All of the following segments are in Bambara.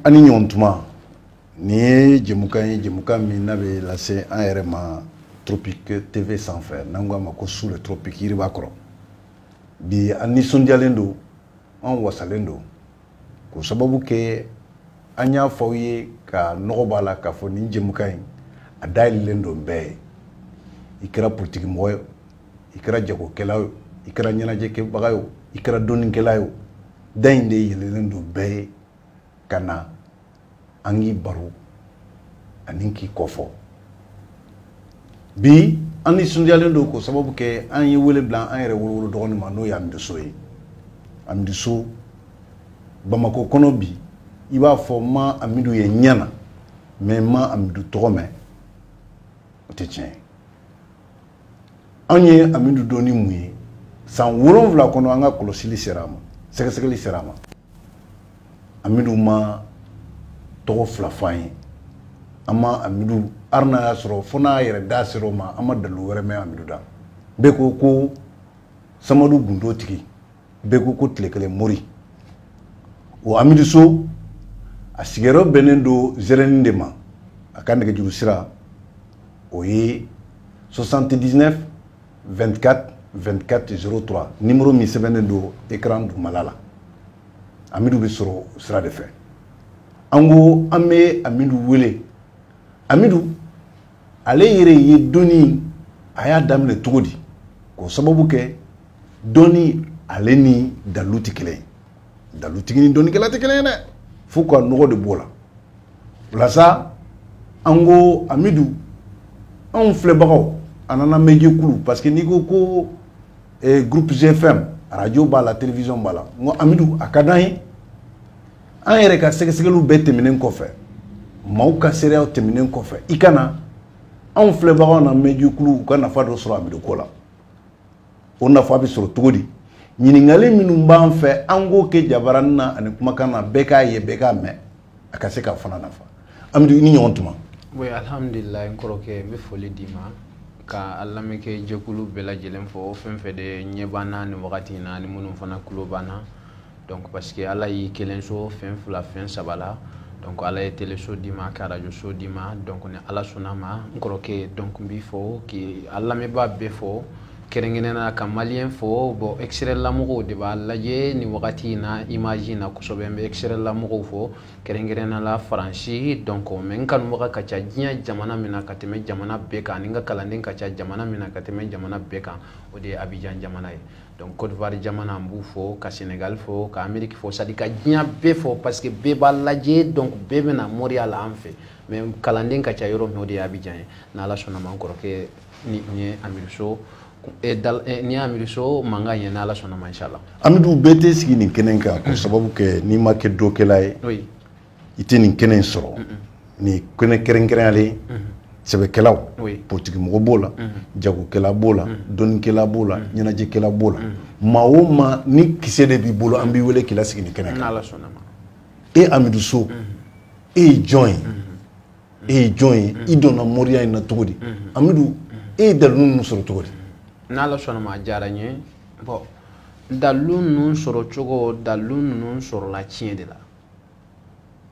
ani ɲɔgɔntuma ni ye jɛmukan min n'a bɛ lase an yɛrɛ ma Tropique TV sanfɛ n'an k'a ma ko sous le tropique yiri b'a kɔrɔ bi an nisɔndiyalen don an wasalen don k'o sababu kɛ an y'a fɔ aw ye ka nɔgɔ b'a la k'a fɔ nin jɛmukan in a dayɛlɛlen don bɛɛ ye i kɛra politikimɔgɔ ye i kɛra jagokɛla ye i kɛra ɲɛnajɛkɛbaga ye i kɛra dɔnnikɛla ye da in de yɛlɛlen don bɛɛ ye ka na an k'i baro ani k'i kɔfɔ bi an nisɔndiyalen don k'o sababu kɛ an ye wele bila an yɛrɛ wolo dɔgɔnin ma n'o ye Amidou So ye Amidou So Bamako kɔnɔ bi i b'a fɔ ma Amidou ye ɲana mais ma Amidou tɔgɔ mɛn o tɛ tiɲɛ an ye Amidou dɔn ni mun ye san 7 kɔnɔ an ka kɔlɔsili sera a ma sɛgɛsɛgɛli sera a ma Amidou ma tɔgɔ fila fɔ an ye an ma Amidou hali n'a y'a sɔrɔ fo n'a yɛrɛ da sera o ma an ma dalu wɛrɛ mɛn Amidou da bɛɛ ko ko Samadu Gundo tigi bɛɛ ko ko Tilekɛlɛ Mori o Amidou So a sigiyɔrɔ bɛnnen don Zereni de ma a ka nɛgɛjuru sira o ye 79 24 24 03 numéro min sɛbɛnnen don écran dugumala la Amidou bɛ sɔrɔ sira de fɛ an ko an bɛ Amidou wele Amidou ale yɛrɛ ye dɔnni a y'a daminɛ cogo di k'o sababu kɛ dɔnni ale ni dalu tɛ kelen ye dalutigi ni dɔnnikɛla tɛ kelen ye dɛ fo ka nɔgɔ de b'o la o la sa an ko Amidou anw filɛbagaw a nana média kulu parce que n'i ko ko groupe GFM radio b'a la télévision b'a la n ko Amidou a ka d'an ye an yɛrɛ ka sɛgɛsɛgɛliw bɛɛ tɛmɛnen kɔfɛ maaw ka seereyaw tɛmɛnen kɔfɛ i ka na anw filɛbagaw na média kulu u ka nafa dɔ sɔrɔ Amidou ko la o nafa bɛ sɔrɔ cogo di ɲininkali minnu b'an fɛ an k'o kɛ jabarani na ani kumakan na bɛɛ k'a ye bɛɛ k'a mɛn a ka se k'a fana nafa Amidou i ni ɲɔgɔn tuma. Oui, alhamdulillah n kɔrɔkɛ n bɛ foli d'i ma ka a lamɛnkɛ jɛkulu bɛɛ lajɛlen fɔ fɛn fɛn de ɲɛ b'an na nin wagati in na ni minnu fana tulo b'an na donc parce que ala y'i kelen so fɛn fila fɛn saba la donc ala ye téléso d'i ma ka radio so d'i ma donc ni ala sɔnna ma n kɔrɔkɛ donc n b'i fɔ k'i a lamɛnbaa bɛɛ fɔ kɛrɛnkɛrɛnnenya ka maliyɛn fɔ bon extérieur lamɔgɔw de b'a lajɛ ni wagati in na image in na kosɛbɛ n bɛ extérieur lamɔgɔw fɔ kɛrɛnkɛrɛnnenya la Faransi donc mais n kanubaga ka ca diɲɛ jamana min na ka tɛmɛ jamana bɛɛ kan ani n ka kalanden ka ca jamana min na ka tɛmɛ jamana bɛɛ kan o de ye Abidjan jamana ye donc Côte d'Ivoire jamana n b'u fɔ ka Sénégal fɔ ka Amérique fɔ c'est à dire ka diɲɛ bɛɛ fɔ parce que bɛɛ b'a lajɛ donc bɛɛ bɛna moriya la an fɛ mais kalanden ka ca yɔrɔ min o de ye Abidjan ye n'ala sɔnna ma n kɔrɔkɛ ni ye Amidou So ni Amidou So mankan ye n'ala sɔnna ma inchallah Amidou bɛɛ tɛ sigi nin kɛnɛ kan k'o sababu kɛ n'i ma kɛ dɔkɛla ye i tɛ nin kɛnɛ in sɔrɔ nin kɛnɛ kɛrɛnkɛrɛnyalen sɛbɛkɛlaw politikimɔgɔ b'o la jagokɛla b'o la dɔnnikɛla b'o la ɲɛnajɛkɛla b'o la maa o maa ni kisɛ de b'i bolo an b'i wele k'i lasigi nin kɛnɛ kan n'ala sɔnna ma e Amidou So e ye jɔn ye e ye jɔn ye i donna moriya in na cogo di Amidou e ye dalu ninnu sɔrɔ cogo di n'ala sɔnna ma a diyara n ye bon dalu ninnu sɔrɔ cogo dalu ninnu sɔrɔla tiɲɛ de la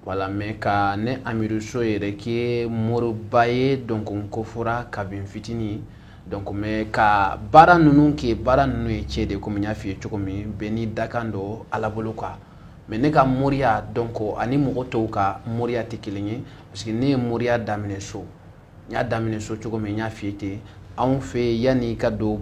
voilà mais ka ne Amidou So yɛrɛ kɛ moriba ye donc n kofɔra kabini fitini donc mais ka baara ninnu kɛ baara ninnu ye tiɲɛ de komi n y'a f'i ye cogo min bɛɛ n'i dakan don ala bolo quoi mais ne ka moriya donc ani mɔgɔ tɔw ka moriya tɛ kelen ye parce que ne ye moriya daminɛ so n y'a daminɛ so cogo min n y'a f'i ye ten anw fɛ yanni ka don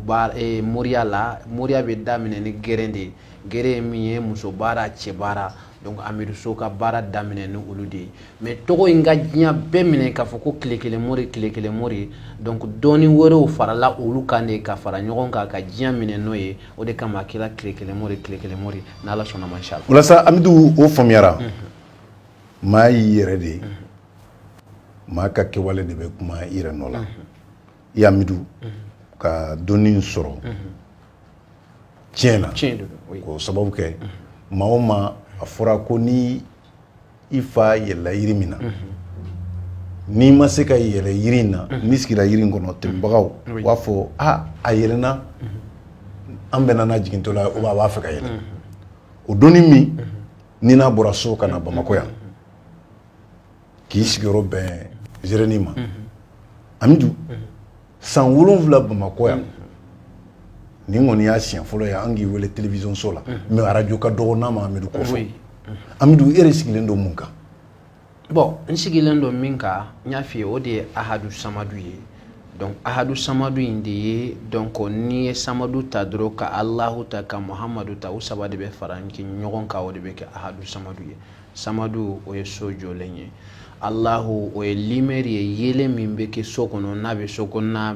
moriya la moriya bɛ daminɛ ni gɛrɛn de ye gɛrɛn ye min ye muso baara cɛ baara donc Amidou So ka baara daminɛ ni olu de ye mais tɔgɔ in ka diɲɛ bɛɛ minɛ k'a fɔ ko Tilekɛlɛ Mori donc dɔɔni wɛrɛw farala olu kan de ka fara ɲɔgɔn kan ka diɲɛ minɛ n'o ye o de kama a kɛra Tilekɛlɛ Mori n'ala sɔnna ma inchallah o la sa Amidou o faamuyara maa y'i yɛrɛ de ye maa ka kɛwale de bɛ kuma i yɛrɛ nɔ la i Amidou ka dɔnni sɔrɔ tiɲɛ na k'o sababu kɛ maa o maa a fɔra ko ni i fa yɛlɛla yiri min na n'i ma se ka yɛlɛ yiri in na n'i sigira yiri in kɔnɔ tɛmɛbagaw b'a fɔ a yɛlɛnna an bɛnna n'a jigintɔ la ou bien a b'a fɛ ka yɛlɛ o dɔnni min ni n'a bɔra so ka na Bamakɔ yan k'i sigiyɔrɔ bɛn Zereni ma Amidou san 7 Bamakɔ yan ni kɔni y'a siɲɛ fɔlɔ ye an k'i wele télévision so la mais radio ka dɔgɔ n'a ma Amidou kɔfɛ Amidou e yɛrɛ sigilen don mun kan bon n sigilen don min kan n y'a f'i ye o de ye Ahadou Samadou ye donc Ahadou Samadou in de ye donc n'i ye Samadou ta dɔrɔn ka Alahu ta ka Muhamadu ta o saba de bɛ fara ɲɔgɔn kan o de bɛ kɛ Ahadou Samadou ye Samadou o ye so jɔlen ye Allahu o ye lumière ye yelen min bɛ kɛ so kɔnɔ n'a bɛ so kɔnɔ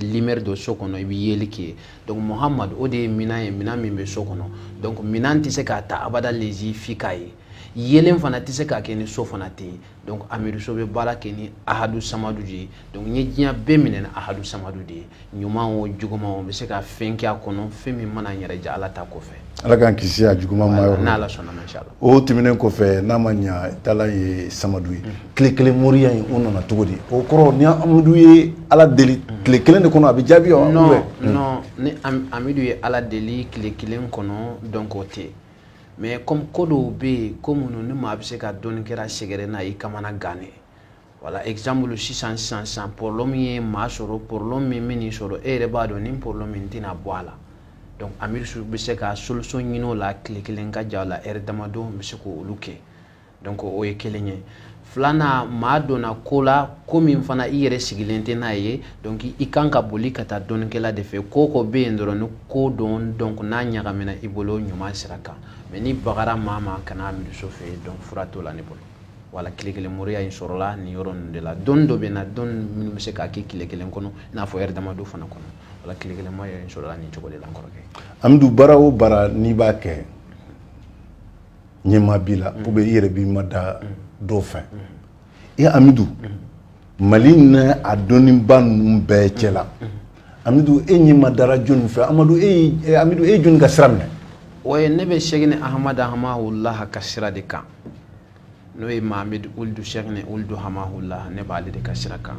lumière dɔ so kɔnɔ i bɛ yeli kɛ donc Muhamadu o de ye minan ye minan min bɛ so kɔnɔ donc minan tɛ se k'a ta abada lezi f'i k'a ye yelen fana tɛ se k'a kɛ ni so fana tɛ yen donc Amidu So bɛ baara kɛ ni Ahadou Samadou de ye donc n ye diɲɛ bɛɛ minɛ ni Ahadou Samadou de ye ɲuman o juguman o bɛ se ka fɛn kɛ a kɔnɔ fɛn min mana n yɛrɛ ja Ala ta kɔfɛ Ala k'an kisi a juguman ma yɔrɔ n'Ala sɔnna ma inchallah o tɛmɛnen kɔfɛ n'a ma ɲa Tala ye Samadou ye tile kelen moriya in o nana cogo di o kɔrɔ ni Amidou ye Ala deli tile kelen de kɔnɔ a bɛ jaabi wa non ni Amidou ye Ala deli tile kelen kɔnɔ donc o tɛ mais comme ko dɔw bɛ yen ko minnu ni maa bɛ se ka dɔɔni kɛra sɛgɛrɛ n'a ye kamana ganne voilà exemple sisan problème ye maa sɔrɔ problème min bɛ nin sɔrɔ e yɛrɛ b'a dɔn nin problème in tɛna bɔ a la donc Amidou So bɛ se ka solution ɲini o la tile kelen ka ja o la heure damadɔ bɛ se k'olu kɛ donc o ye kelen ye filanan maa donna ko la ko min fana i yɛrɛ sigilen tɛ n'a ye donc i kan ka boli ka taa dɔɔnikɛla de fɛ ko ko bɛ yen dɔrɔn ni ko dɔn donc n'a ɲagamina i bolo ɲuman sira kan mais ni bagara maa ma kana Amidou So fɛ donc fura t'o la ne bolo wala tile kelen moriya in sɔrɔla nin yɔrɔ ninnu de la don dɔ bɛ na don minnu bɛ se k'a kɛ tile kelen kɔnɔ i n'a fɔ heure damadɔ fana kɔnɔ wala tile kelen moriya in sɔrɔla nin cogo de la n kɔrɔkɛ Amidou baara o baara n'i b'a kɛ ɲɛmaa b'i la ou bien i yɛrɛ b'i ma da dɔ fɛ Amidou Mali n'a a dɔnniba ninnu bɛɛ cɛ la Amidou e ɲɛma dara jɔnni fɛ Amidou e ye jɔnni ka sira minɛ o ye ne bɛ Cheikhni Ahmadu Hamahullah ka sira de kan n'o ye Mahamadu Wuld Cheikhni Wuld Hamahullah ne b'ale de ka sira kan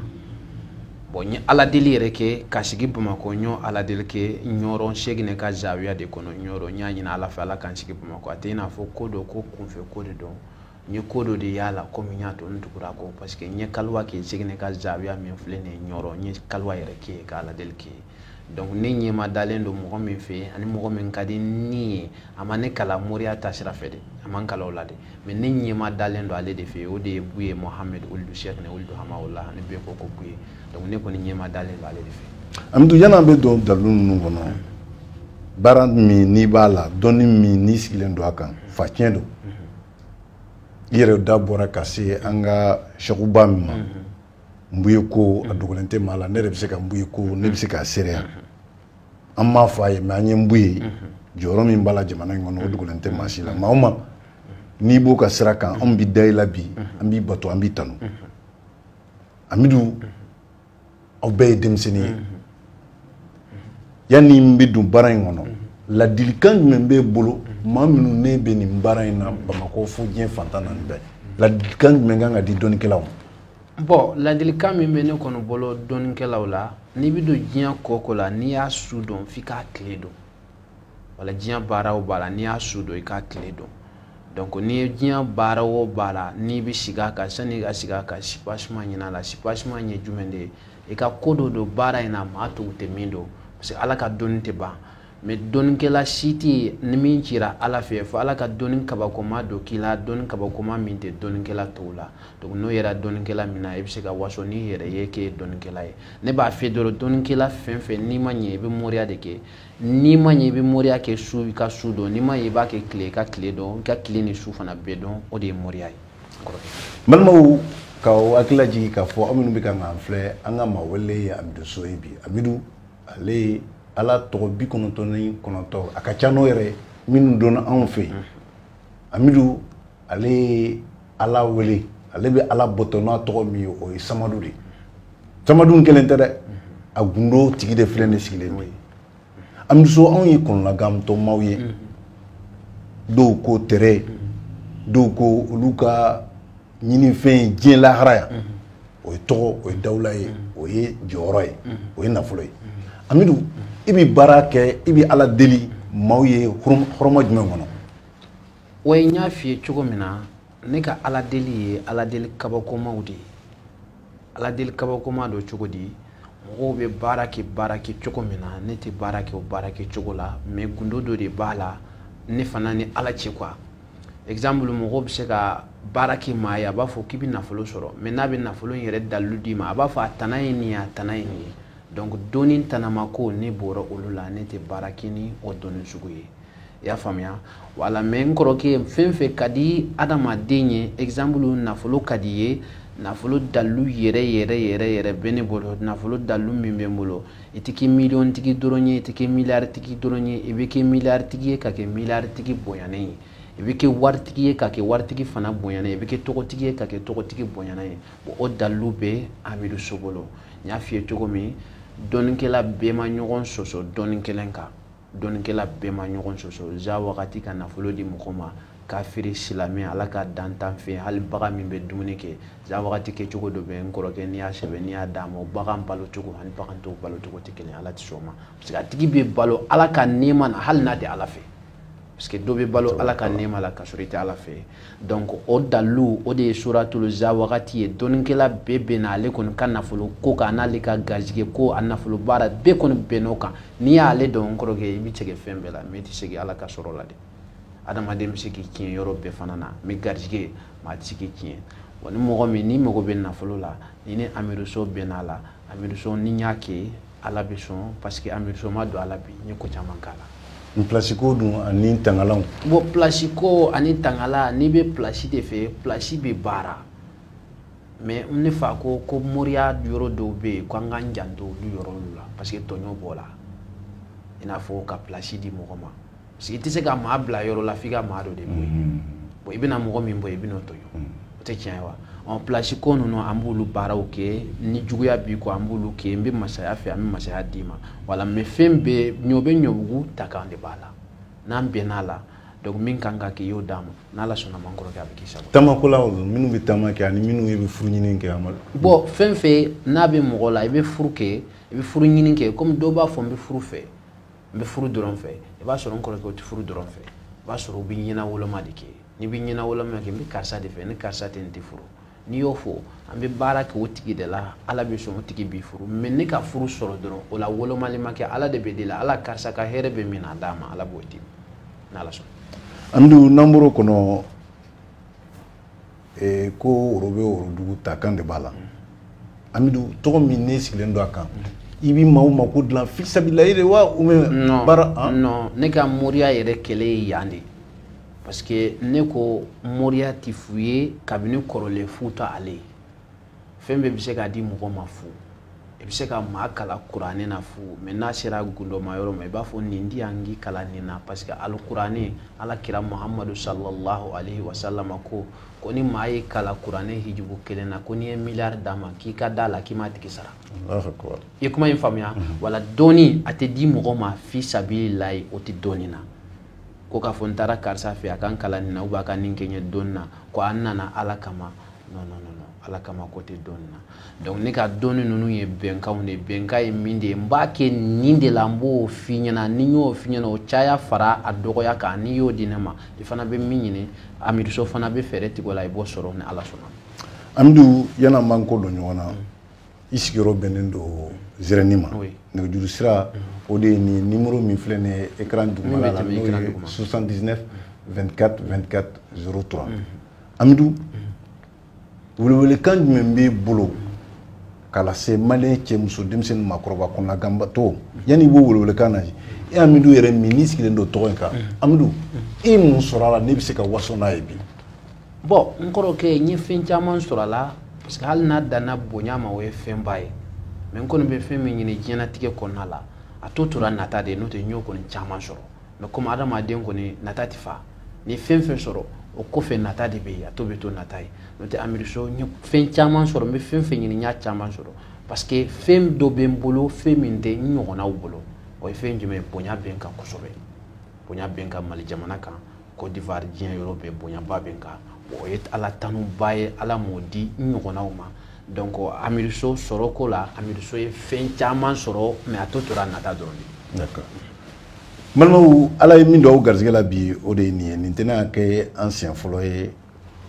bon n ye Ala deli yɛrɛ kɛ ka sigi Bamakɔ n y'o Ala deli kɛ Ɲɔrɔ Cheikhni ka zawiya de kɔnɔ Ɲɔrɔ n y'a ɲini Ala fɛ Ala k'an sigi Bamakɔ a tɛ i n'a fɔ ko dɔ ko kunfɛ ko de dɔn n ye ko dɔ de y'a la komi n y'a to n tugura kɔ parce que n ye kaliwa kɛ Cheikhni ka zawiya min filɛ nin ye Ɲɔrɔ n ye kaliwa yɛrɛ kɛ ka Ala deli kɛ donc ne ɲɛma dalen don mɔgɔ min fɛ ani mɔgɔ min ka di ni ye a ma ne kala moriya ta sira fɛ de a ma n kala o la de mais ne ɲɛma dalen don ale de fɛ o de ye Buye Mohamed Wuld Cheikhni Wuld Hamahullah ne bɛ ko Buye donc ne kɔni ɲɛma dalen don ale de fɛ Amidou yan'an bɛ don dalu ninnu kɔnɔ baara min n'i b'a la dɔnni min n'i sigilen don a kan fa tiɲɛ don i yɛrɛ da bɔra ka se an ka Cheikhouba min ma Mbuye ko a dogolen tɛ maa la ne yɛrɛ bɛ se ka Mbuye ko ne bɛ se k'a seereya an m'a fɔ a ye mais an ye Mbuye jɔyɔrɔ min b'a la jamana in kɔnɔ o dogolen tɛ maa si la maa o maa n'i b'o ka sira kan anw bɛ da i la bi an b'i bato an b'i tanu Amidou aw bɛɛ ye denmisɛnnin ye yanni n bɛ don baara in kɔnɔ ladilikan jumɛn b'e bolo maa minnu ne bɛ nin baara in na Bamakɔ fo diɲɛ fantan na nin bɛɛ ladilikan jumɛn kan ka di dɔnnikɛlaw ma bon ladilikan min bɛ ne kɔni bolo dɔnnikɛlaw la n'i bɛ don diɲɛ ko o ko la n'i y'a su dɔn f'i k'a tile dɔn wala diɲɛ baara o baara n'i y'a su dɔn i k'a tile dɔn donc n'i ye diɲɛ baara o baara n'i bɛ sigi a kan sanni i ka sigi a kan sipasima ɲini a la sipasima ye jumɛn de ye i ka ko dɔ don baara in na maa tɔw tɛ min dɔn parce que Ala ka dɔnni tɛ ban mais dɔnnikɛla si tɛ yen ni min cira Ala fɛ fo Ala ka dɔnni kabakoma dɔ k'i la dɔnni kabakoma min tɛ dɔnnikɛla tɔw la donc n'o yɛrɛ dɔnnikɛla min na i bɛ se ka waso n'i yɛrɛ ye k'e ye dɔnnikɛla ye ne b'a fɛ dɔrɔn dɔnnikɛla fɛn o fɛn n'i ma ɲɛ i bɛ moriya de kɛ n'i ma ɲɛ i bɛ moriya kɛ su i ka su dɔn n'i ma ɲɛ i b'a kɛ tile i ka tile dɔn i ka tile ni su fana bɛɛ dɔn o de ye moriya ye. balimaw k'aw hakili lajigi k'a fɔ aw minnu bɛ ka n'an filɛ an ka maa wele ye Amidou So ye bi Amidou ale ye Ala tɔgɔ 99 a ka ca n'o yɛrɛ minnu donna anw fɛ yen Amidou ale ye Ala wele ale bɛ Ala bɔtɔ n'a tɔgɔ min ye o ye Samadou de Samadou kelen tɛ dɛ a gundo tigi de filɛ ne sigilen bɛ Amidou So anw ye kɔnɔnagamitɔ maaw ye dɔw ko tɛrɛ dɔw ko olu ka ɲinifɛn diɲɛ lahara yan o ye tɔgɔ o ye dawula ye o ye jɔyɔrɔ ye o ye nafolo ye Amidou i bɛ baara kɛ i bɛ Ala deli maaw ye hɔrɔma jumɛn kɔnɔ wa n y'a f'i ye cogo min na ne ka ala deli ye ala deli kabakomaw de ala deli kabakoma do cogo di mɔgɔw bɛ baara kɛ cogo min na ne tɛ baara kɛ o baara kɛ cogo la mais gundo dɔ de b'a la ne fana ni ala cɛ quoi exemple mɔgɔw bɛ se ka baara kɛ maa ye a b'a fɔ k'i bɛ nafolo sɔrɔ mais n'a bɛ nafolo in yɛrɛ dalilu d'i ma a b'a fɔ a tana ye nin ye a tana ye nin ye donc doni tanama ko ne bɔra olu la ne tɛ baara kɛ ni o doni sugu ye i y'a faamuya wala mais n kɔrɔkɛ fɛn fɛn ka di adamaden ye exemple nafolo ka di ye nafolo dalu yɛrɛ bɛ ne bolo nafolo dalu min bɛ n bolo i tɛ kɛ miliyɔn tigi dɔrɔn ye i tɛ kɛ miliyari tigi dɔrɔn ye i bɛ kɛ miliyari tigi ye ka kɛ miliyari tigi bonyanen ye i bɛ kɛ waritigi ye ka kɛ waritigi fana bonyanen ye i bɛ kɛ tɔgɔtigi ye ka kɛ tɔgɔtigi bonyanen ye o dalu bɛ Amidu So bolo n y'a f'i ye cogo min dɔnnikɛla bɛɛ ma ɲɔgɔn sɔsɔ dɔnni kelen kan dɔnnikɛla bɛɛ ma ɲɔgɔn sɔsɔ za wagati ka nafolo di mɔgɔ ma kafiri silamɛ ala ka dantan fɛ hali bagan min bɛ dumuni kɛ za wagati kɛ cogo dɔ bɛ n kɔrɔkɛ n'i y'a sɛbɛn n'i y'a d'a ma o bagan balo cogo ani bagan tɔw balo cogo tɛ kelen ala tɛ sɔn o ma parce que a tigi bɛ balo ala ka nɛɛma na hali n'a tɛ ala fɛ parce que dɔ bɛ balo ala ka nɛɛma la ka sɔrɔ i tɛ ala fɛ donc o dalu o de ye suratul za wagati ye dɔnnikɛla bɛɛ bɛ na ale kɔni ka nafolo ko kan n'ale ka garijɛgɛ ko a nafolo baara bɛɛ kɔni bɛnn'o kan n'i y'ale dɔn n kɔrɔkɛ i bɛ cɛ fɛn bɛɛ la mais i tɛ segin ala ka sɔrɔ la dɛ adamaden bɛ se k'i tiɲɛ yɔrɔ bɛɛ fana na mais garijɛgɛ maa tɛ se k'i tiɲɛ wa ni mɔgɔ min n'i mago bɛ nafolo la ni ne Amidu So bɛnn'a la Amidu So ni n y'a kɛ ala bɛ sɔn parce que Amidu So ma don ala bi n ye ko caman k'a la. Place ko dun ani tangalanw bon place ko ani tangala n'i bɛ place de fɛ place bɛ baara mais ne fa ko moriya yɔrɔ dɔw bɛ yen ko an k'an janto olu yɔrɔw la parce que tɔɲɔ b'o la i n'a fɔ ka place di mɔgɔ ma parce que i tɛ se ka maa bila yɔrɔ la f'i ka maa dɔ de bɔ yen bon i bɛna mɔgɔ min bɔ i bɛn'o tɔɲɔ o tɛ tiɲɛ ye wa place ko ninnu an b'olu baaraw kɛ ni juguya b'i kɔ an b'olu kɛ n bɛ masaya fɛ an bɛ masaya d'i ma wala mais fɛn bɛɛ ɲɔ bɛ ɲɔbugu ta kan de b'a la n'an bɛnn'a la donc min kan ka kɛ i y'o d'a ma n'ala sɔnna ma n kɔrɔkɛ a bɛ k'i sago. tamakolaw minnu bɛ taama kɛ ani minnu bɛ furu ɲini kɛ Amadu. bon fɛn fɛn n'a bɛ mɔgɔ la i bɛ furu kɛ i bɛ furu ɲini kɛ comme dɔw b'a fɔ n bɛ furu fɛ n bɛ furu dɔrɔn fɛ i b'a sɔrɔ n kɔrɔkɛ o tɛ furu dɔrɔn fɛ i b'a sɔrɔ u bɛ ɲɛna woloma de kɛ n'i bɛ ɲɛna woloma kɛ n bɛ karisa de fɛ ni karisa tɛ n tɛ furu n'i y'o fɔ an bɛ baara kɛ o tigi de la ala bɛ sɔn o tigi b'i furu mais ne ka furu sɔrɔ dɔrɔn o la wolomali ma kɛ ala de bɛ di la ala karisa ka hɛrɛ bɛ min na d'a ma ala b'o di n'ala sɔnna. Amidu n'an bɔr'o kɔnɔ ko woro bɛ worodugu ta kan de b'a la Amidu tɔgɔ min ne sigilen don a kan i bɛ maaw mako dilan fisabililayi de wa ou bien baara non ne ka moriya yɛrɛ kɛlɛ ye yan de parce que ne ko moriya tɛ fu ye kabini kɔrɔlen fu ta ale ye fɛn bɛɛ bɛ se k'a di mɔgɔ ma fu i bɛ se ka maa kala kuranɛ na fu mais n'a sera gundoma yɔrɔ ma i b'a fɔ nin di yan k'i kala nin na parce que alikuranɛ ala kira Muhamadu sallallahu alaihi wa sallam ko ni maa ye kala kuranɛ hijibu kelen na ko n'i ye miliyari d'a ma k'i ka d'a la k'i m'a tigi sara i ye kuma in faamuya wala dɔɔni a tɛ di mɔgɔ ma fi sabililayi o tɛ dɔɔni na ko k'a fɔ n taara karisa fɛ a ka n kala nin na ou bien a ka nin kɛ n ye dɔɔni na ko an nana ala kama non ala kama ko tɛ dɔɔni na donc ne ka dɔɔni ninnu ye bɛnkanw de bɛnkan ye min de ye n b'a kɛ nin de la n b'o f'i ɲɛna ni n y'o f'i ɲɛna o caya fara a dɔgɔya kan n'i y'o di ne ma i fana bɛ min ɲini Amidu So fana bɛ fɛɛrɛ tigɛ o la i b'o sɔrɔ ni ala sɔnna. Amidu yan'an b'an ko don ɲɔgɔn na i sigiyɔrɔ bɛnnen don Zɛrɛni ma nɛgɛjuru sira o de ye nin numéro min filɛ nin ye écran dugumala la n'o ye 79 24 24 03 Amidu welewelekan jumɛn b'i bolo k'a lase maliyɛn cɛ muso denmisɛnnin maakɔrɔba kɔnɔnaganbatɔ yanni i b'o welewelekan na e Amidu yɛrɛ min n'i sigilen don tɔgɔ in kan Amidu e mun sɔrɔ a la ne bɛ se ka waso n'a ye bi. bon n kɔrɔkɛ n ye fɛn caman sɔrɔ a la parce que hali n'a danna bonya ma o ye fɛnba ye mais n kɔni bɛ fɛn min ɲini diɲɛlatigɛ kɔnɔna la a to tora nata de ye n'o tɛ n y'o kɔni caman sɔrɔ mais comme adamaden kɔni nata tɛ fa ni fɛn fɛn sɔrɔ o kɔfɛ nata de bɛ yen a to bɛ to nata ye n'o tɛ Amidu So n ye fɛn caman sɔrɔ n bɛ fɛn fɛn ɲini n y'a caman sɔrɔ parce que fɛn dɔ bɛ n bolo fɛn min tɛ n ɲɔgɔnnaw bolo o ye fɛn jumɛn ye bonya bɛ n kan kosɛbɛ bonya bɛ n kan Mali jamana kan Côte d'Ivoire diɲɛ yɔrɔ bɛɛ bonyaba bɛ n kan o ye ala tanuba ye ala m'o di n ɲɔgɔnnaw ma donc Amidu So sɔrɔ ko la Amidu So ye fɛn caman sɔrɔ mais a to tora nata dɔrɔn de. D'accord. Balimaw ala ye min don aw garizɛgɛ la bi o de ye nin ye nin tɛna kɛ an siɲɛ fɔlɔ ye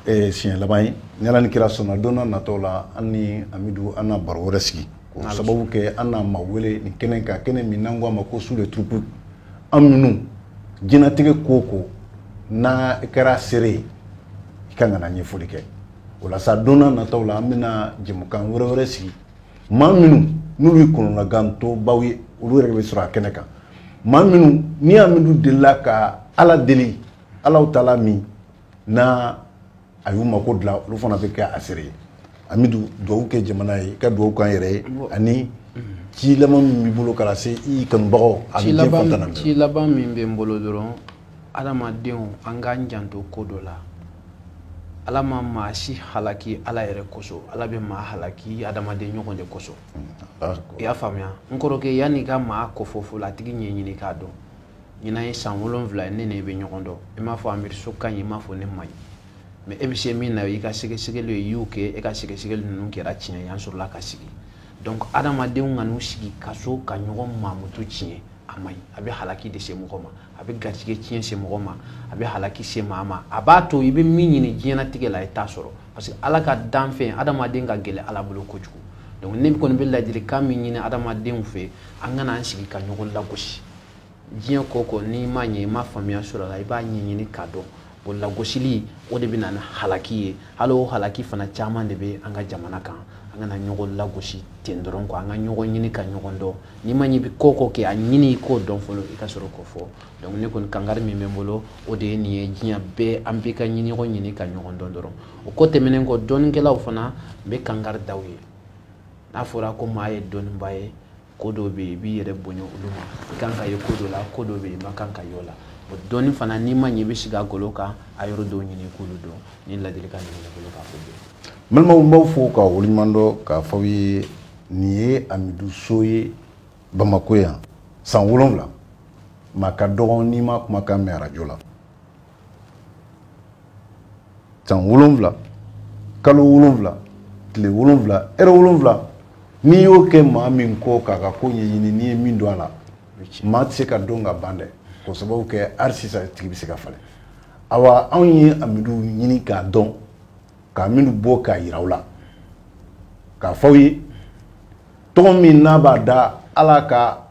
siɲɛ laban ye ni Ala ni kira sɔnna don n'a nataw la an ni Amidu an na baro wɛrɛ sigi k'o sababu kɛ an n'a maa wele nin kɛnɛ kan kɛnɛ min n'an k'a ma ko sous les troupes an minnu jɛnatigɛ ko o ko n'a kɛra seere ye i kan ka na ɲɛfɔli kɛ o la sa don n'a nataw la an bɛna jɛmukan wɛrɛ wɛrɛ sigi maa minnu n'olu ye kɔnɔnagantobaw ye olu yɛrɛ bɛ sɔrɔ a kɛnɛ kan maa minnu ni Amidu delila ka Ala deli Alahu Taala min n'a a y'u mako dilan olu fana bɛ kɛ a seere ye Amidu dugawu kɛ jamana ye ka dugawu k'an yɛrɛ ye ani ci laban min b'i bolo ka se i kanubagaw a bɛ diɲɛ fantana bɛɛ. Ci laban min bɛ n bolo dɔrɔn adamadenw an k'an janto ko dɔ la Ala ma maa si halaki Ala yɛrɛ kosɔn Ala bɛ maa halaki adamaden ɲɔgɔn de kosɔn i y'a faamuya n kɔrɔkɛ yanni ka maa kofɔ fɔlɔ a tigi ɲɛɲini k'a dɔn ɲinan ye san 7 ye ne ni e bɛ ɲɔgɔn dɔn i m'a fɔ Amidu ka ɲi i m'a fɔ ne ma ɲi mais e bɛ se min na i ka sɛgɛsɛgɛli ye y'o kɛ e ka sɛgɛsɛgɛli ninnu kɛra tiɲɛ y'an sɔrɔla ka sigi donc adamadenw ka n'u sigi kaso ka ɲɔgɔn maamutu tiɲɛ a ma ɲi a bɛ halaki de se mɔgɔ ma a bɛ garijɛgɛ tiɲɛ se mɔgɔ ma a bɛ halaki se maa ma a b'a to i bɛ min ɲini diɲɛlatigɛ la i t'a sɔrɔ parce que Ala ka danfɛn adamaden ka gɛlɛn Ala bolo kojugu donc ne kɔni bɛ ladilikan min ɲini adamadenw fɛ an kana an sigi ka ɲɔgɔn lagosi diɲɛ ko ko n'i ma ɲɛ i ma faamuya sɔrɔ a la i b'a ɲɛɲini k'a dɔn o lagosili o de bɛ na ni halaki ye hali o halaki fana caman de bɛ an ka jamana kan an kana ɲɔgɔn lagosi ten dɔrɔn quoi an ka ɲɔgɔn ɲini ka ɲɔgɔn dɔn n'i ma ɲɛ i bɛ ko ko kɛ a ɲini i k'o dɔn fɔlɔ i ka sɔrɔ k'o fɔ donc ne kɔni kangari min bɛ n bolo o de ye nin ye diɲɛ bɛɛ an bɛ ka ɲɔgɔn ɲini ka ɲɔgɔn dɔn dɔrɔn o ko tɛmɛnen kɔ dɔnnikɛlaw fana n bɛ kangari da u ye n'a fɔra ko maa ye dɔnniba ye ko dɔw bɛ yen i b'i yɛrɛ bonya olu ma i kan ka ye ko dɔ la ko dɔw bɛ yen i ma kan ka ye o la o dɔnni fana n'i ma ɲɛ i bɛ sigi a golo kan a yɔrɔ dɔw ɲini i k'olu dɔn ni ladilikan nin bɛ bolo k'a fɔ bi. Balimaw n b'aw fo k'aw waleɲuman dɔn k'a fɔ aw ye nin ye Amidu So ye Bamako yan san 7 maa ka dɔgɔ n'i ma kumakan mɛn arajo la san 7 kalo 7 tile 7 heure 7 n'i y'o kɛ maa min kɔ k'a ka ko ɲɛɲini n'i ye min don a la maa tɛ se ka dɔn ka ban dɛ k'o sababu kɛ hali sisan tigi bɛ se ka falen awa anw ye Amidu ɲini k'a dɔn ka Amidu bɔ k'a yira aw la k'a fɔ aw ye tɔgɔ min n'a b'a da Ala ka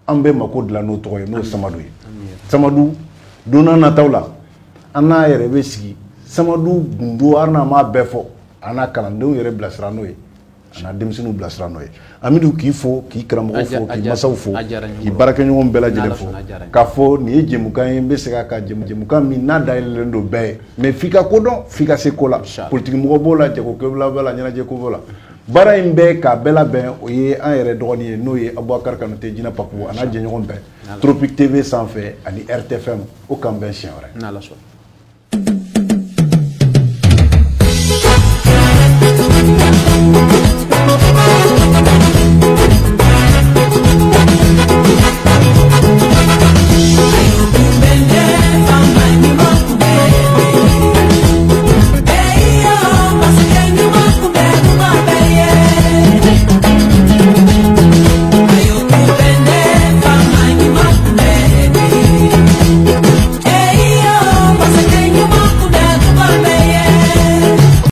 an bɛɛ mako dilan n'o tɔgɔ ye n'o Samadu ye Samadu don n'a nataw la an n'a yɛrɛ bɛ sigi Samadu gundo hali n'a m'a bɛɛ fɔ a n'a kalandenw yɛrɛ bilasira n'o ye a n'a denmisɛnninw bilasira n'o ye Amidu k'i fo k'i karamɔgɔw fo k'i masaw fo k'i baarakɛɲɔgɔn bɛɛ lajɛlen fo k'a fɔ nin ye jɛmukan ye n bɛ segin a kan jɛmukan min n'a dayɛlɛlen don bɛɛ ye mais f'i ka ko dɔn f'i ka se ko la politique mɔgɔ b'o la jagokɛla b'o la ɲɛnajɛ ko b'o la baara in bɛɛ k'a bɛɛ labɛn o ye an yɛrɛ dɔgɔnin ye n'o ye Abubakar Kanute Jina Papu a n'a jɛɲɔgɔn bɛɛ Tropique TV sanfɛ ani RTFM o kan bɛn siɲɛ wɛrɛ.